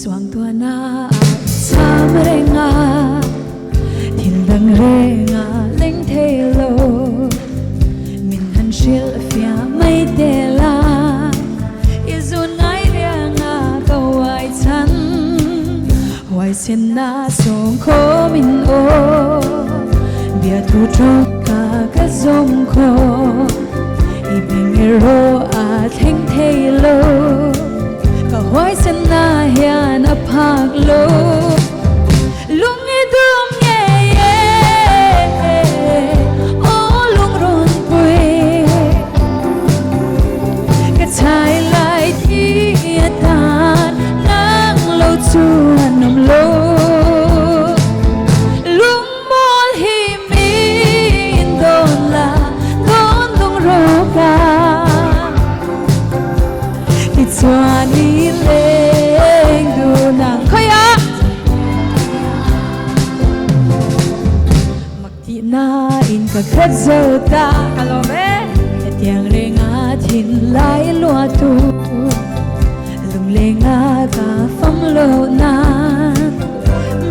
Swang tua na sam renga Thildang renga leng thelo Min han shil fia mai te la Izun ngai renga kawai chan Hoai sen na song ko min o Bia tu trok ka ka zong ko Ibing ero a theng thelo Ka hoai sen na hian a phak lo Lung i dum nge ye O lung ron pui Ka chai lai thi a tan Nang lo chuan nom lo Lung mol hi min don la Don lung ro ka Ki chuan i leng du nang khoya Makti na in ka khat zo ta kalove Tiang renga thin lai lua tu Lung lenga ka fam lo na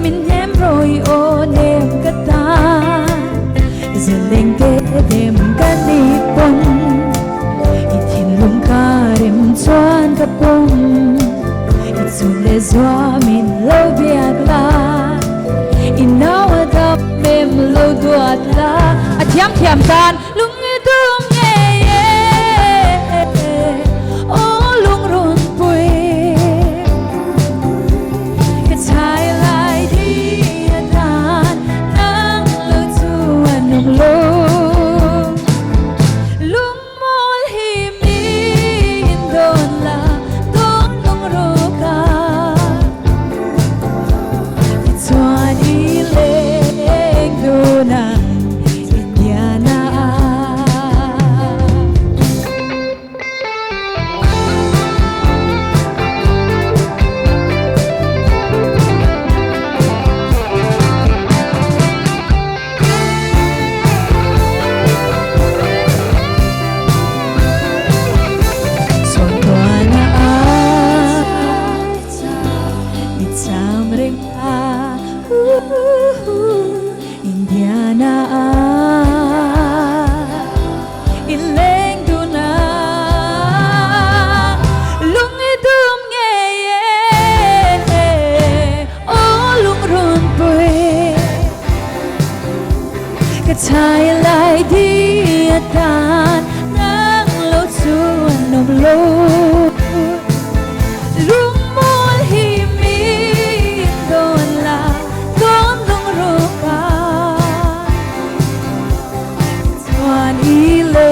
Min hem roi o nem ka ta Zeleng te dem ka ni pon I thin lung ka rem chuan ka pom I chu le zwa min lo biak la I nawa dap mem lo duat la A thiam thiam tan lung i dum nge ye O lung run pui Ka chai lai di a tan Nang lo chuan nong lo Lung mol hi min don la Don lung ro ka Ki chuan i leng du nang Indiana Swang tua na I cham renga Indiana I leng du na Lung i dum nge ye O lung run pui Ka chai lai di a tan Nang lo chuan nom lo Lung mol hi min don la Don lung ro ka Chuan i le